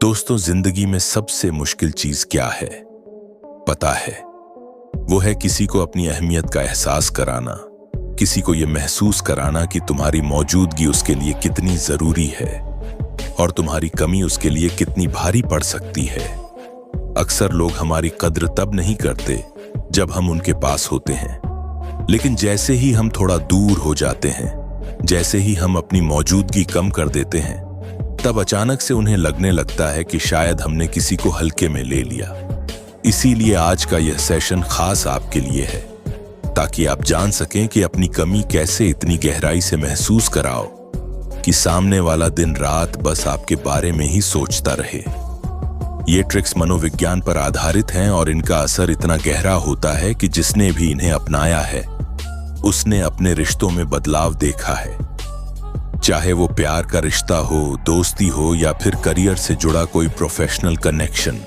दोस्तों, जिंदगी में सबसे मुश्किल चीज क्या है पता है? वो है किसी को अपनी अहमियत का एहसास कराना, किसी को ये महसूस कराना कि तुम्हारी मौजूदगी उसके लिए कितनी जरूरी है और तुम्हारी कमी उसके लिए कितनी भारी पड़ सकती है। अक्सर लोग हमारी कद्र तब नहीं करते जब हम उनके पास होते हैं, लेकिन जैसे ही हम थोड़ा दूर हो जाते हैं, जैसे ही हम अपनी मौजूदगी कम कर देते हैं, तब अचानक से उन्हें लगने लगता है कि शायद हमने किसी को हल्के में ले लिया। इसीलिए आज का यह सेशन खास आपके लिए है, ताकि आप जान सकें कि अपनी कमी कैसे इतनी गहराई से महसूस कराओ कि सामने वाला दिन रात बस आपके बारे में ही सोचता रहे। ये ट्रिक्स मनोविज्ञान पर आधारित हैं और इनका असर इतना गहरा होता है कि जिसने भी इन्हें अपनाया है उसने अपने रिश्तों में बदलाव देखा है। चाहे वो प्यार का रिश्ता हो, दोस्ती हो या फिर करियर से जुड़ा कोई प्रोफेशनल कनेक्शन।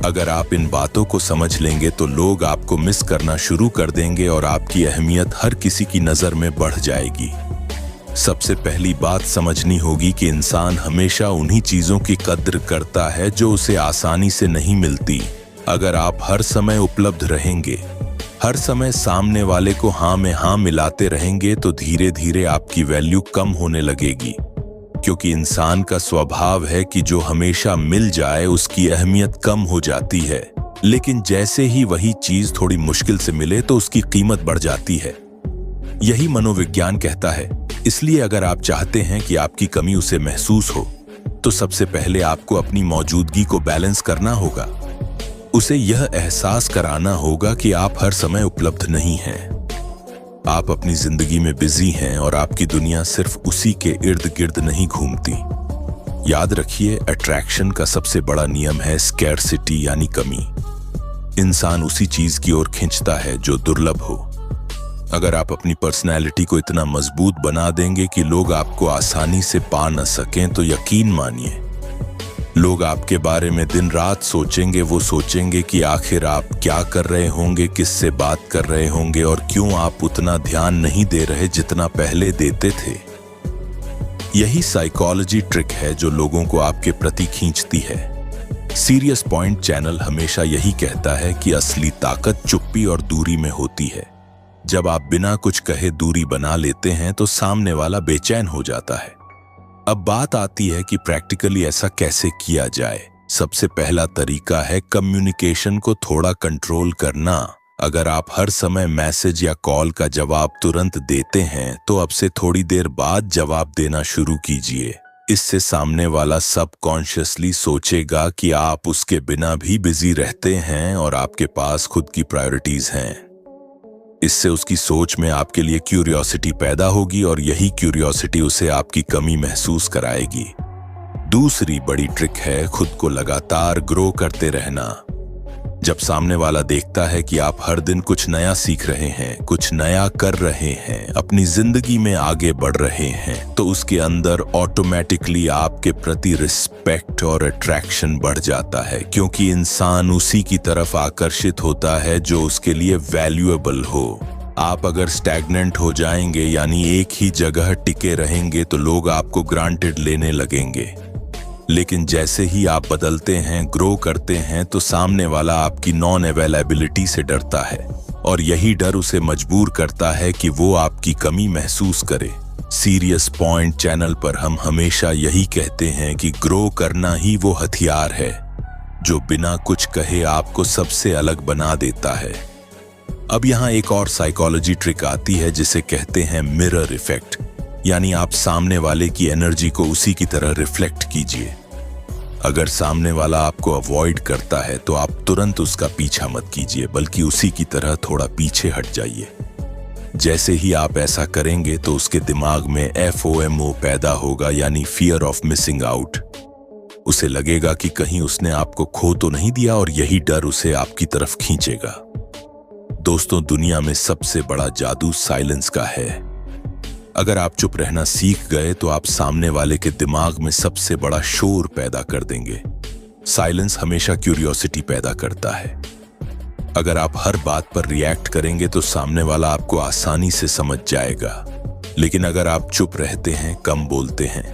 अगर आप इन बातों को समझ लेंगे तो लोग आपको मिस करना शुरू कर देंगे और आपकी अहमियत हर किसी की नजर में बढ़ जाएगी। सबसे पहली बात समझनी होगी कि इंसान हमेशा उन्हीं चीजों की कद्र करता है जो उसे आसानी से नहीं मिलती। अगर आप हर समय उपलब्ध रहेंगे, हर समय सामने वाले को हाँ में हाँ मिलाते रहेंगे, तो धीरे धीरे आपकी वैल्यू कम होने लगेगी, क्योंकि इंसान का स्वभाव है कि जो हमेशा मिल जाए उसकी अहमियत कम हो जाती है, लेकिन जैसे ही वही चीज थोड़ी मुश्किल से मिले तो उसकी कीमत बढ़ जाती है। यही मनोविज्ञान कहता है। इसलिए अगर आप चाहते हैं कि आपकी कमी उसे महसूस हो, तो सबसे पहले आपको अपनी मौजूदगी को बैलेंस करना होगा। उसे यह एहसास कराना होगा कि आप हर समय उपलब्ध नहीं हैं। आप अपनी जिंदगी में बिजी हैं और आपकी दुनिया सिर्फ उसी के इर्द गिर्द नहीं घूमती। याद रखिए, अट्रैक्शन का सबसे बड़ा नियम है स्कैरसिटी यानी कमी। इंसान उसी चीज की ओर खींचता है जो दुर्लभ हो। अगर आप अपनी पर्सनैलिटी को इतना मजबूत बना देंगे कि लोग आपको आसानी से पा न सकें, तो यकीन मानिए लोग आपके बारे में दिन रात सोचेंगे। वो सोचेंगे कि आखिर आप क्या कर रहे होंगे, किससे बात कर रहे होंगे और क्यों आप उतना ध्यान नहीं दे रहे जितना पहले देते थे। यही साइकोलॉजी ट्रिक है जो लोगों को आपके प्रति खींचती है। सीरियस पॉइंट चैनल हमेशा यही कहता है कि असली ताकत चुप्पी और दूरी में होती है। जब आप बिना कुछ कहे दूरी बना लेते हैं तो सामने वाला बेचैन हो जाता है। अब बात आती है कि प्रैक्टिकली ऐसा कैसे किया जाए। सबसे पहला तरीका है कम्युनिकेशन को थोड़ा कंट्रोल करना। अगर आप हर समय मैसेज या कॉल का जवाब तुरंत देते हैं, तो अब से थोड़ी देर बाद जवाब देना शुरू कीजिए। इससे सामने वाला सबकॉन्शियसली सोचेगा कि आप उसके बिना भी बिजी रहते हैं और आपके पास खुद की प्रायोरिटीज हैं। इससे उसकी सोच में आपके लिए क्यूरियोसिटी पैदा होगी और यही क्यूरियोसिटी उसे आपकी कमी महसूस कराएगी। दूसरी बड़ी ट्रिक है खुद को लगातार ग्रो करते रहना। जब सामने वाला देखता है कि आप हर दिन कुछ नया सीख रहे हैं, कुछ नया कर रहे हैं, अपनी जिंदगी में आगे बढ़ रहे हैं, तो उसके अंदर ऑटोमेटिकली आपके प्रति रिस्पेक्ट और अट्रैक्शन बढ़ जाता है, क्योंकि इंसान उसी की तरफ आकर्षित होता है जो उसके लिए वैल्यूएबल हो। आप अगर स्टैग्नेंट हो जाएंगे, यानी एक ही जगह टिके रहेंगे, तो लोग आपको ग्रांटेड लेने लगेंगे। लेकिन जैसे ही आप बदलते हैं, ग्रो करते हैं, तो सामने वाला आपकी नॉन अवेलेबिलिटी से डरता है और यही डर उसे मजबूर करता है कि वो आपकी कमी महसूस करे। सीरियस पॉइंट चैनल पर हम हमेशा यही कहते हैं कि ग्रो करना ही वो हथियार है जो बिना कुछ कहे आपको सबसे अलग बना देता है। अब यहाँ एक और साइकोलॉजी ट्रिक आती है जिसे कहते हैं मिरर इफेक्ट, यानी आप सामने वाले की एनर्जी को उसी की तरह रिफ्लेक्ट कीजिए। अगर सामने वाला आपको अवॉइड करता है तो आप तुरंत उसका पीछा मत कीजिए, बल्कि उसी की तरह थोड़ा पीछे हट जाइए। जैसे ही आप ऐसा करेंगे तो उसके दिमाग में FOMO पैदा होगा, यानी फियर ऑफ मिसिंग आउट। उसे लगेगा कि कहीं उसने आपको खो तो नहीं दिया और यही डर उसे आपकी तरफ खींचेगा। दोस्तों, दुनिया में सबसे बड़ा जादू साइलेंस का है। अगर आप चुप रहना सीख गए तो आप सामने वाले के दिमाग में सबसे बड़ा शोर पैदा कर देंगे। साइलेंस हमेशा क्यूरियोसिटी पैदा करता है। अगर आप हर बात पर रिएक्ट करेंगे तो सामने वाला आपको आसानी से समझ जाएगा, लेकिन अगर आप चुप रहते हैं, कम बोलते हैं,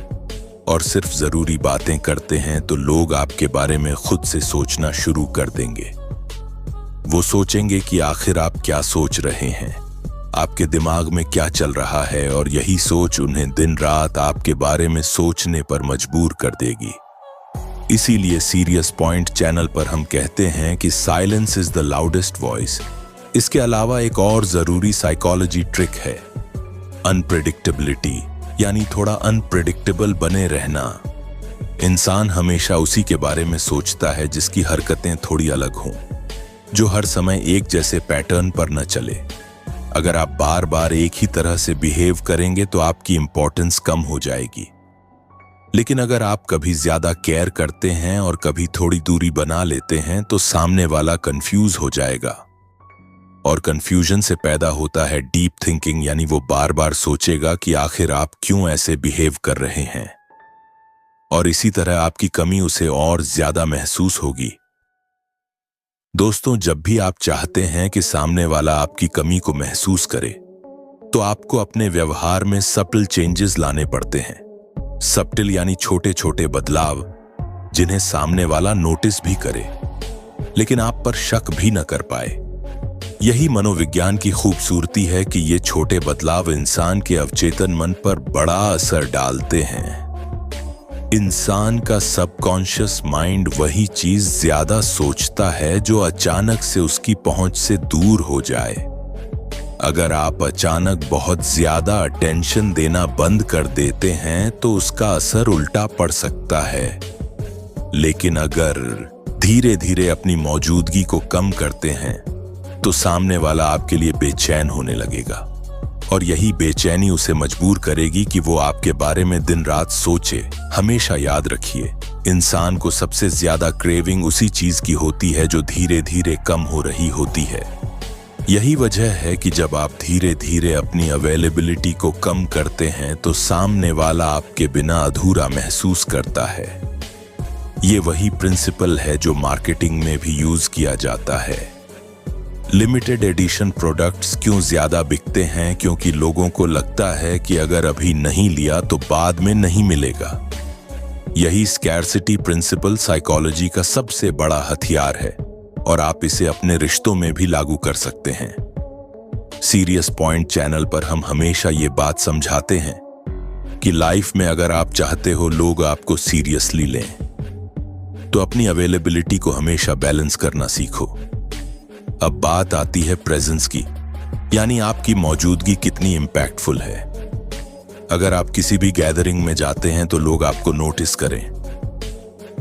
और सिर्फ जरूरी बातें करते हैं तो लोग आपके बारे में खुद से सोचना शुरू कर देंगे। वो सोचेंगे कि आखिर आप क्या सोच रहे हैं, आपके दिमाग में क्या चल रहा है, और यही सोच उन्हें दिन रात आपके बारे में सोचने पर मजबूर कर देगी। इसीलिए सीरियस पॉइंट चैनल पर हम कहते हैं कि silence is the loudest voice. इसके अलावा एक और जरूरी साइकोलॉजी ट्रिक है, अनप्रेडिक्टेबिलिटी, यानी थोड़ा अनप्रेडिक्टेबल बने रहना। इंसान हमेशा उसी के बारे में सोचता है जिसकी हरकतें थोड़ी अलग हों, जो हर समय एक जैसे पैटर्न पर न चले। अगर आप बार बार एक ही तरह से बिहेव करेंगे तो आपकी इंपॉर्टेंस कम हो जाएगी। लेकिन अगर आप कभी ज्यादा केयर करते हैं और कभी थोड़ी दूरी बना लेते हैं तो सामने वाला कंफ्यूज हो जाएगा, और कंफ्यूजन से पैदा होता है डीप थिंकिंग, यानी वो बार बार सोचेगा कि आखिर आप क्यों ऐसे बिहेव कर रहे हैं, और इसी तरह आपकी कमी उसे और ज्यादा महसूस होगी। दोस्तों, जब भी आप चाहते हैं कि सामने वाला आपकी कमी को महसूस करे तो आपको अपने व्यवहार में सटल चेंजेस लाने पड़ते हैं। सटल यानी छोटे छोटे बदलाव जिन्हें सामने वाला नोटिस भी करे लेकिन आप पर शक भी न कर पाए। यही मनोविज्ञान की खूबसूरती है कि ये छोटे बदलाव इंसान के अवचेतन मन पर बड़ा असर डालते हैं। इंसान का सबकॉन्शियस माइंड वही चीज ज्यादा सोचता है जो अचानक से उसकी पहुंच से दूर हो जाए। अगर आप अचानक बहुत ज्यादा अटेंशन देना बंद कर देते हैं तो उसका असर उल्टा पड़ सकता है, लेकिन अगर धीरे धीरे अपनी मौजूदगी को कम करते हैं तो सामने वाला आपके लिए बेचैन होने लगेगा, और यही बेचैनी उसे मजबूर करेगी कि वो आपके बारे में दिन रात सोचे। हमेशा याद रखिए, इंसान को सबसे ज्यादा क्रेविंग उसी चीज की होती है जो धीरे धीरे कम हो रही होती है। यही वजह है कि जब आप धीरे धीरे अपनी अवेलेबिलिटी को कम करते हैं तो सामने वाला आपके बिना अधूरा महसूस करता है। ये वही प्रिंसिपल है जो मार्केटिंग में भी यूज किया जाता है। लिमिटेड एडिशन प्रोडक्ट्स क्यों ज्यादा बिकते हैं? क्योंकि लोगों को लगता है कि अगर अभी नहीं लिया तो बाद में नहीं मिलेगा। यही स्कैर्सिटी प्रिंसिपल साइकोलॉजी का सबसे बड़ा हथियार है, और आप इसे अपने रिश्तों में भी लागू कर सकते हैं। सीरियस पॉइंट चैनल पर हम हमेशा ये बात समझाते हैं कि लाइफ में अगर आप चाहते हो लोग आपको सीरियसली लें तो अपनी अवेलेबिलिटी को हमेशा बैलेंस करना सीखो। अब बात आती है प्रेजेंस की, यानी आपकी मौजूदगी कितनी इंपैक्टफुल है। अगर आप किसी भी गैदरिंग में जाते हैं तो लोग आपको नोटिस करें।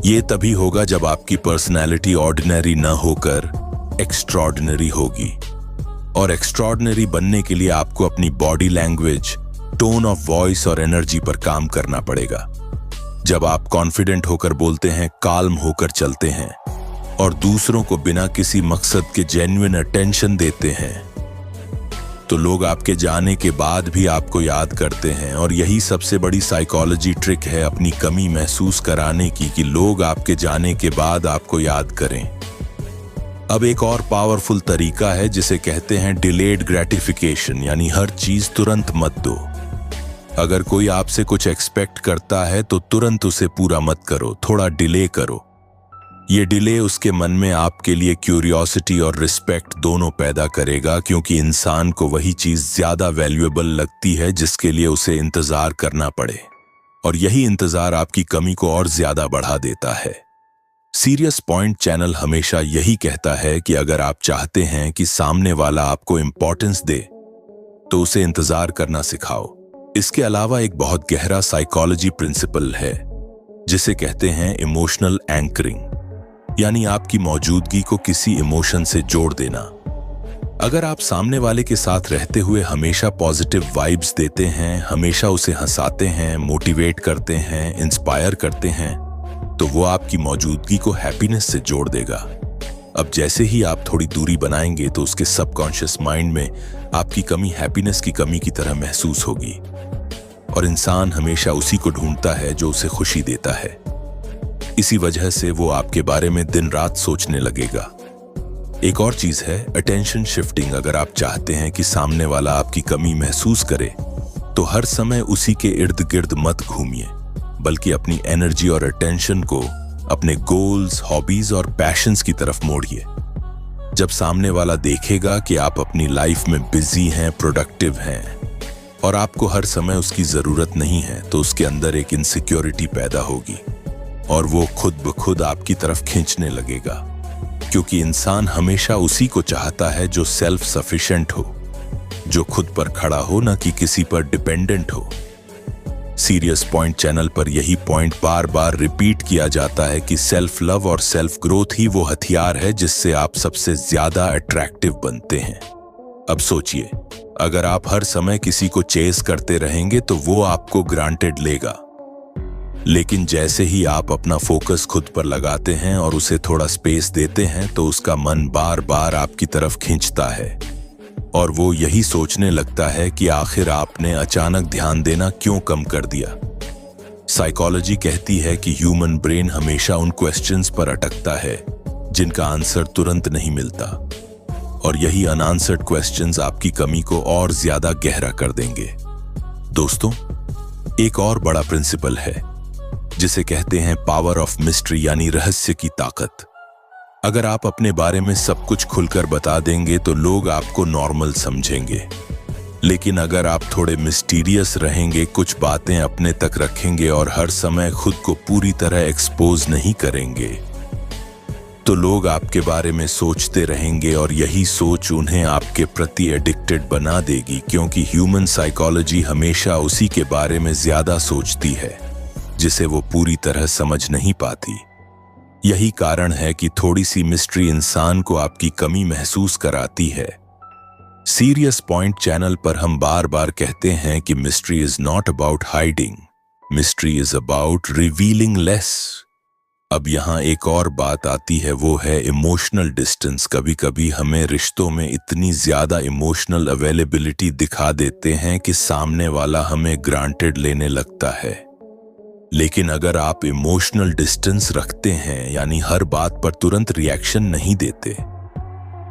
ये तभी होगा जब आपकी पर्सनैलिटी ऑर्डिनरी न होकर एक्स्ट्रॉर्डिनरी होगी, और एक्स्ट्रॉर्डिनरी बनने के लिए आपको अपनी body language, tone of voice और एनर्जी पर काम करना पड़ेगा। जब आप कॉन्फिडेंट होकर बोलते हैं, काल्म होकर चलते हैं और दूसरों को बिना किसी मकसद के जेन्युइन अटेंशन देते हैं तो लोग आपके जाने के बाद भी आपको याद करते हैं। और यही सबसे बड़ी साइकोलॉजी ट्रिक है अपनी कमी महसूस कराने की, कि लोग आपके जाने के बाद आपको याद करें। अब एक और पावरफुल तरीका है जिसे कहते हैं डिलेड ग्रेटिफिकेशन, यानी हर चीज तुरंत मत दो। अगर कोई आपसे कुछ एक्सपेक्ट करता है तो तुरंत उसे पूरा मत करो, थोड़ा डिले करो। ये डिले उसके मन में आपके लिए क्यूरियोसिटी और रिस्पेक्ट दोनों पैदा करेगा, क्योंकि इंसान को वही चीज ज्यादा वैल्यूएबल लगती है जिसके लिए उसे इंतजार करना पड़े, और यही इंतजार आपकी कमी को और ज्यादा बढ़ा देता है। सीरियस पॉइंट चैनल हमेशा यही कहता है कि अगर आप चाहते हैं कि सामने वाला आपको इंपॉर्टेंस दे तो उसे इंतजार करना सिखाओ। इसके अलावा एक बहुत गहरा साइकोलॉजी प्रिंसिपल है जिसे कहते हैं इमोशनल एंकरिंग, यानी आपकी मौजूदगी को किसी इमोशन से जोड़ देना। अगर आप सामने वाले के साथ रहते हुए हमेशा पॉजिटिव वाइब्स देते हैं, हमेशा उसे हंसाते हैं, मोटिवेट करते हैं, इंस्पायर करते हैं, तो वो आपकी मौजूदगी को हैप्पीनेस से जोड़ देगा। अब जैसे ही आप थोड़ी दूरी बनाएंगे तो उसके सबकॉन्शियस माइंड में आपकी कमी हैप्पीनेस की कमी की तरह महसूस होगी, और इंसान हमेशा उसी को ढूंढता है जो उसे खुशी देता है। इसी वजह से वो आपके बारे में दिन रात सोचने लगेगा। एक और चीज है अटेंशन शिफ्टिंग। अगर आप चाहते हैं कि सामने वाला आपकी कमी महसूस करे तो हर समय उसी के इर्द गिर्द मत घूमिए। बल्कि अपनी एनर्जी और अटेंशन को अपने गोल्स, हॉबीज और पैशंस की तरफ मोड़िए। जब सामने वाला देखेगा कि आप अपनी लाइफ में बिजी हैं, प्रोडक्टिव हैं और आपको हर समय उसकी जरूरत नहीं है, तो उसके अंदर एक इनसिक्योरिटी पैदा होगी और वो खुद ब खुद आपकी तरफ खींचने लगेगा, क्योंकि इंसान हमेशा उसी को चाहता है जो सेल्फ सफिशिएंट हो, जो खुद पर खड़ा हो, ना कि किसी पर डिपेंडेंट हो। सीरियस पॉइंट चैनल पर यही पॉइंट बार बार रिपीट किया जाता है कि सेल्फ लव और सेल्फ ग्रोथ ही वो हथियार है जिससे आप सबसे ज्यादा अट्रैक्टिव बनते हैं। अब सोचिए, अगर आप हर समय किसी को चेस करते रहेंगे तो वो आपको ग्रांटेड लेगा, लेकिन जैसे ही आप अपना फोकस खुद पर लगाते हैं और उसे थोड़ा स्पेस देते हैं तो उसका मन बार बार आपकी तरफ खींचता है और वो यही सोचने लगता है कि आखिर आपने अचानक ध्यान देना क्यों कम कर दिया। साइकोलॉजी कहती है कि ह्यूमन ब्रेन हमेशा उन क्वेश्चंस पर अटकता है जिनका आंसर तुरंत नहीं मिलता, और यही अनआंसर्ड क्वेश्चंस आपकी कमी को और ज्यादा गहरा कर देंगे। दोस्तों, एक और बड़ा प्रिंसिपल है जिसे कहते हैं पावर ऑफ मिस्ट्री, यानी रहस्य की ताकत। अगर आप अपने बारे में सब कुछ खुलकर बता देंगे तो लोग आपको नॉर्मल समझेंगे, लेकिन अगर आप थोड़े मिस्टीरियस रहेंगे, कुछ बातें अपने तक रखेंगे और हर समय खुद को पूरी तरह एक्सपोज नहीं करेंगे, तो लोग आपके बारे में सोचते रहेंगे और यही सोच उन्हें आपके प्रति एडिक्टेड बना देगी, क्योंकि ह्यूमन साइकोलॉजी हमेशा उसी के बारे में ज्यादा सोचती है जिसे वो पूरी तरह समझ नहीं पाती। यही कारण है कि थोड़ी सी मिस्ट्री इंसान को आपकी कमी महसूस कराती है। सीरियस पॉइंट चैनल पर हम बार बार कहते हैं कि mystery is not about hiding, mystery is about revealing less. अब यहाँ एक और बात आती है, वो है इमोशनल डिस्टेंस। कभी कभी हमें रिश्तों में इतनी ज्यादा इमोशनल अवेलेबिलिटी दिखा देते हैं कि सामने वाला हमें ग्रांटेड लेने लगता है, लेकिन अगर आप इमोशनल डिस्टेंस रखते हैं, यानी हर बात पर तुरंत रिएक्शन नहीं देते,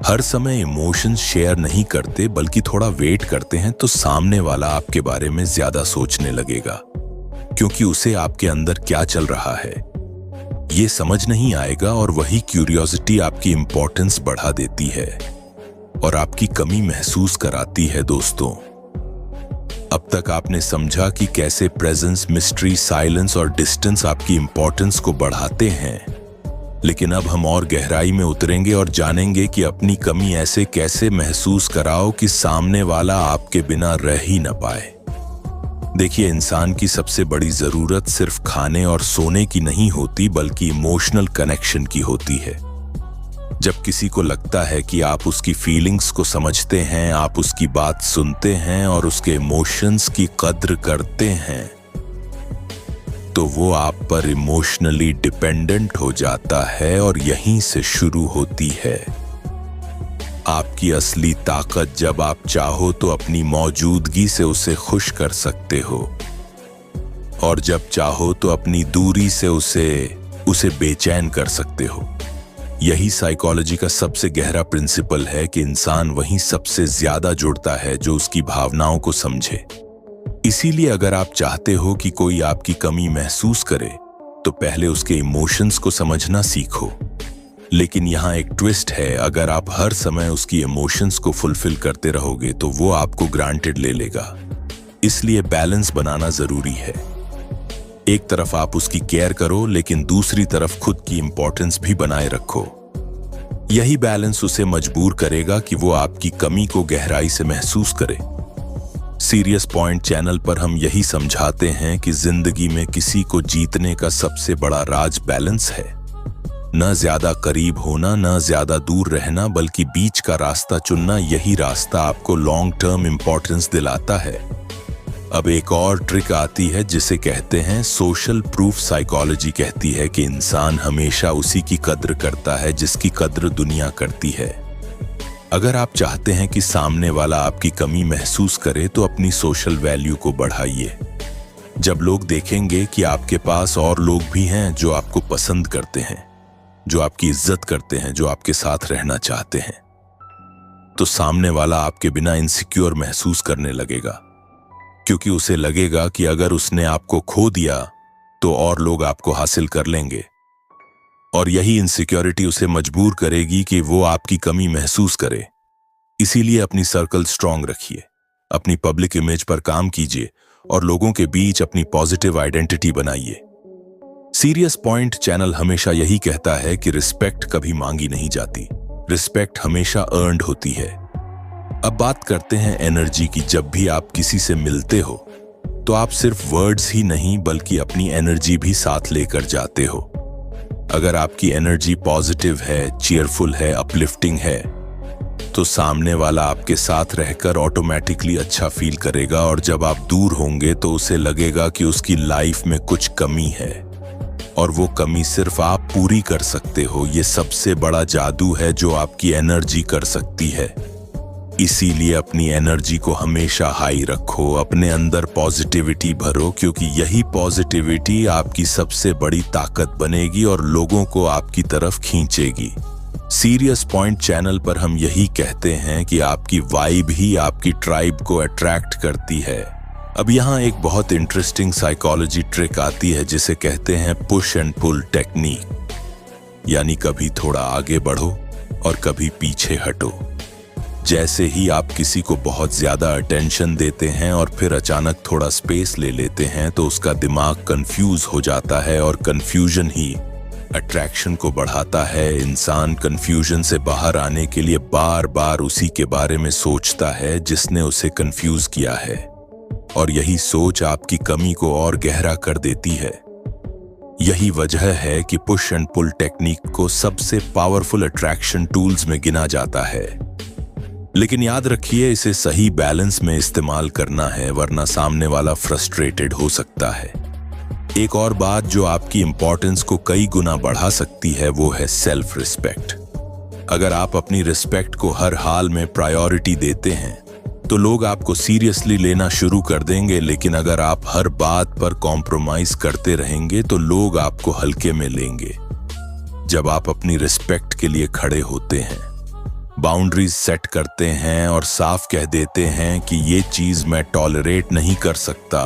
हर समय इमोशंस शेयर नहीं करते बल्कि थोड़ा वेट करते हैं, तो सामने वाला आपके बारे में ज्यादा सोचने लगेगा, क्योंकि उसे आपके अंदर क्या चल रहा है ये समझ नहीं आएगा, और वही क्यूरियोसिटी आपकी इंपॉर्टेंस बढ़ा देती है और आपकी कमी महसूस कराती है। दोस्तों, अब तक आपने समझा कि कैसे प्रेजेंस, मिस्ट्री, साइलेंस और डिस्टेंस आपकी इंपॉर्टेंस को बढ़ाते हैं, लेकिन अब हम और गहराई में उतरेंगे और जानेंगे कि अपनी कमी ऐसे कैसे महसूस कराओ कि सामने वाला आपके बिना रह ही न पाए। देखिए, इंसान की सबसे बड़ी जरूरत सिर्फ खाने और सोने की नहीं होती, बल्कि इमोशनल कनेक्शन की होती है। जब किसी को लगता है कि आप उसकी फीलिंग्स को समझते हैं, आप उसकी बात सुनते हैं और उसके इमोशंस की कद्र करते हैं, तो वो आप पर इमोशनली डिपेंडेंट हो जाता है और यहीं से शुरू होती है आपकी असली ताकत। जब आप चाहो तो अपनी मौजूदगी से उसे खुश कर सकते हो, और जब चाहो तो अपनी दूरी से उसे बेचैन कर सकते हो। यही साइकोलॉजी का सबसे गहरा प्रिंसिपल है कि इंसान वहीं सबसे ज्यादा जुड़ता है जो उसकी भावनाओं को समझे। इसीलिए अगर आप चाहते हो कि कोई आपकी कमी महसूस करे, तो पहले उसके इमोशंस को समझना सीखो। लेकिन यहाँ एक ट्विस्ट है, अगर आप हर समय उसकी इमोशंस को फुलफिल करते रहोगे तो वो आपको ग्रांटेड ले लेगा। इसलिए बैलेंस बनाना जरूरी है। एक तरफ आप उसकी केयर करो, लेकिन दूसरी तरफ खुद की इंपॉर्टेंस भी बनाए रखो। यही बैलेंस उसे मजबूर करेगा कि वो आपकी कमी को गहराई से महसूस करे। सीरियस पॉइंट चैनल पर हम यही समझाते हैं कि जिंदगी में किसी को जीतने का सबसे बड़ा राज बैलेंस है। न ज्यादा करीब होना, न ज्यादा दूर रहना, बल्कि बीच का रास्ता चुनना। यही रास्ता आपको लॉन्ग टर्म इंपॉर्टेंस दिलाता है। अब एक और ट्रिक आती है जिसे कहते हैं सोशल प्रूफ। साइकोलॉजी कहती है कि इंसान हमेशा उसी की कद्र करता है जिसकी कद्र दुनिया करती है। अगर आप चाहते हैं कि सामने वाला आपकी कमी महसूस करे, तो अपनी सोशल वैल्यू को बढ़ाइए। जब लोग देखेंगे कि आपके पास और लोग भी हैं जो आपको पसंद करते हैं, जो आपकी इज्जत करते हैं, जो आपके साथ रहना चाहते हैं, तो सामने वाला आपके बिना इनसिक्योर महसूस करने लगेगा, क्योंकि उसे लगेगा कि अगर उसने आपको खो दिया तो और लोग आपको हासिल कर लेंगे, और यही इनसिक्योरिटी उसे मजबूर करेगी कि वो आपकी कमी महसूस करे। इसीलिए अपनी सर्कल स्ट्रांग रखिए, अपनी पब्लिक इमेज पर काम कीजिए और लोगों के बीच अपनी पॉजिटिव आइडेंटिटी बनाइए। सीरियस पॉइंट चैनल हमेशा यही कहता है कि रिस्पेक्ट कभी मांगी नहीं जाती, रिस्पेक्ट हमेशा अर्न्ड होती है। अब बात करते हैं एनर्जी की। जब भी आप किसी से मिलते हो तो आप सिर्फ वर्ड्स ही नहीं बल्कि अपनी एनर्जी भी साथ लेकर जाते हो। अगर आपकी एनर्जी पॉजिटिव है, चीयरफुल है, अपलिफ्टिंग है, तो सामने वाला आपके साथ रहकर ऑटोमेटिकली अच्छा फील करेगा, और जब आप दूर होंगे तो उसे लगेगा कि उसकी लाइफ में कुछ कमी है और वो कमी सिर्फ आप पूरी कर सकते हो। ये सबसे बड़ा जादू है जो आपकी एनर्जी कर सकती है। इसीलिए अपनी एनर्जी को हमेशा हाई रखो, अपने अंदर पॉजिटिविटी भरो, क्योंकि यही पॉजिटिविटी आपकी सबसे बड़ी ताकत बनेगी और लोगों को आपकी तरफ खींचेगी। सीरियस पॉइंट चैनल पर हम यही कहते हैं कि आपकी वाइब ही आपकी ट्राइब को अट्रैक्ट करती है। अब यहाँ एक बहुत इंटरेस्टिंग साइकोलॉजी ट्रिक आती है जिसे कहते हैं पुश एंड पुल टेक्निक, यानी कभी थोड़ा आगे बढ़ो और कभी पीछे हटो। जैसे ही आप किसी को बहुत ज्यादा अटेंशन देते हैं और फिर अचानक थोड़ा स्पेस ले लेते हैं तो उसका दिमाग कंफ्यूज हो जाता है, और कंफ्यूजन ही अट्रैक्शन को बढ़ाता है। इंसान कंफ्यूजन से बाहर आने के लिए बार बार उसी के बारे में सोचता है जिसने उसे कंफ्यूज किया है, और यही सोच आपकी कमी को और गहरा कर देती है। यही वजह है कि पुश एंड पुल टेक्निक को सबसे पावरफुल अट्रैक्शन टूल्स में गिना जाता है। लेकिन याद रखिए, इसे सही बैलेंस में इस्तेमाल करना है, वरना सामने वाला फ्रस्ट्रेटेड हो सकता है। एक और बात जो आपकी इंपॉर्टेंस को कई गुना बढ़ा सकती है वो है सेल्फ रिस्पेक्ट। अगर आप अपनी रिस्पेक्ट को हर हाल में प्रायोरिटी देते हैं तो लोग आपको सीरियसली लेना शुरू कर देंगे, लेकिन अगर आप हर बात पर कॉम्प्रोमाइज करते रहेंगे तो लोग आपको हल्के में लेंगे। जब आप अपनी रिस्पेक्ट के लिए खड़े होते हैं, बाउंड्रीज सेट करते हैं और साफ कह देते हैं कि ये चीज मैं टॉलरेट नहीं कर सकता,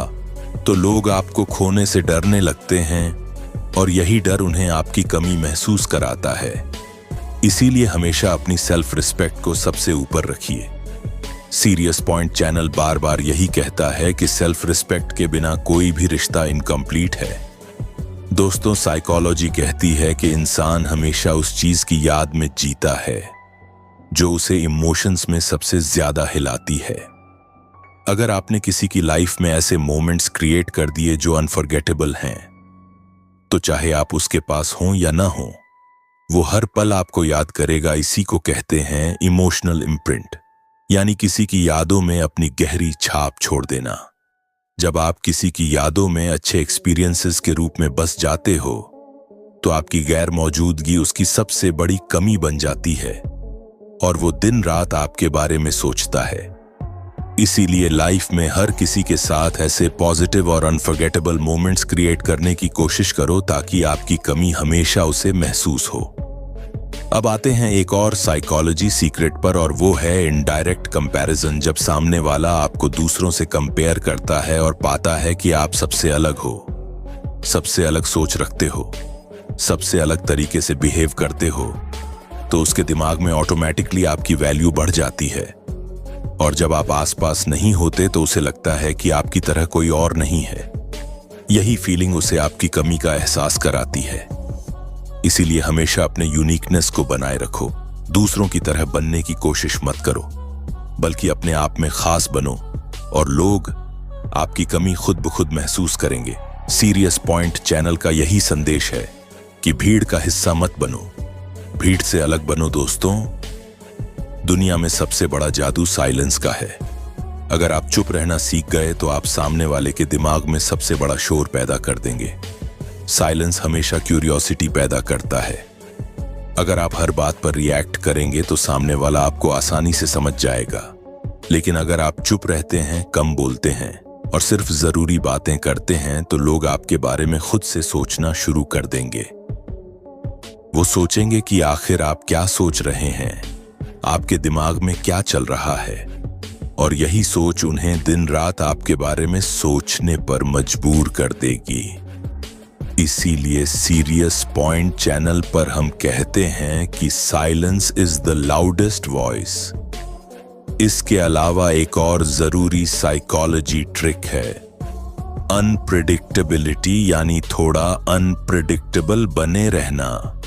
तो लोग आपको खोने से डरने लगते हैं, और यही डर उन्हें आपकी कमी महसूस कराता है। इसीलिए हमेशा अपनी सेल्फ रिस्पेक्ट को सबसे ऊपर रखिए। सीरियस पॉइंट चैनल बार बार यही कहता है कि सेल्फ रिस्पेक्ट के बिना कोई भी रिश्ता इनकम्प्लीट है। दोस्तों, साइकोलॉजी कहती है कि इंसान हमेशा उस चीज की याद में जीता है जो उसे इमोशंस में सबसे ज्यादा हिलाती है। अगर आपने किसी की लाइफ में ऐसे मोमेंट्स क्रिएट कर दिए जो अनफॉरगेटेबल हैं, तो चाहे आप उसके पास हों या ना हों, वो हर पल आपको याद करेगा। इसी को कहते हैं इमोशनल इम्प्रिंट, यानी किसी की यादों में अपनी गहरी छाप छोड़ देना। जब आप किसी की यादों में अच्छे एक्सपीरियंसेस के रूप में बस जाते हो, तो आपकी गैर मौजूदगी उसकी सबसे बड़ी कमी बन जाती है, और वो दिन रात आपके बारे में सोचता है। इसीलिए लाइफ में हर किसी के साथ ऐसे पॉजिटिव और अनफॉरगेटेबल मोमेंट्स क्रिएट करने की कोशिश करो ताकि आपकी कमी हमेशा उसे महसूस हो। अब आते हैं एक और साइकोलॉजी सीक्रेट पर, और वो है इनडायरेक्ट कंपैरिजन। जब सामने वाला आपको दूसरों से कंपेयर करता है और पाता है कि आप सबसे अलग हो, सबसे अलग सोच रखते हो, सबसे अलग तरीके से बिहेव करते हो, तो उसके दिमाग में ऑटोमेटिकली आपकी वैल्यू बढ़ जाती है, और जब आप आसपास नहीं होते तो उसे लगता है कि आपकी तरह कोई और नहीं है। यही फीलिंग उसे आपकी कमी का एहसास कराती है। इसीलिए हमेशा अपने यूनिकनेस को बनाए रखो। दूसरों की तरह बनने की कोशिश मत करो, बल्कि अपने आप में खास बनो, और लोग आपकी कमी खुद ब खुद महसूस करेंगे। सीरियस पॉइंट चैनल का यही संदेश है कि भीड़ का हिस्सा मत बनो, भीड़ से अलग बनो। दोस्तों, दुनिया में सबसे बड़ा जादू साइलेंस का है। अगर आप चुप रहना सीख गए तो आप सामने वाले के दिमाग में सबसे बड़ा शोर पैदा कर देंगे। साइलेंस हमेशा क्यूरियोसिटी पैदा करता है। अगर आप हर बात पर रिएक्ट करेंगे तो सामने वाला आपको आसानी से समझ जाएगा, लेकिन अगर आप चुप रहते हैं, कम बोलते हैं और सिर्फ जरूरी बातें करते हैं, तो लोग आपके बारे में खुद से सोचना शुरू कर देंगे। वो सोचेंगे कि आखिर आप क्या सोच रहे हैं, आपके दिमाग में क्या चल रहा है, और यही सोच उन्हें दिन रात आपके बारे में सोचने पर मजबूर कर देगी। इसीलिए सीरियस पॉइंट चैनल पर हम कहते हैं कि silence is the loudest voice. इसके अलावा एक और जरूरी साइकोलॉजी ट्रिक है, अनप्रेडिक्टेबिलिटी, यानी थोड़ा अनप्रेडिक्टेबल बने रहना।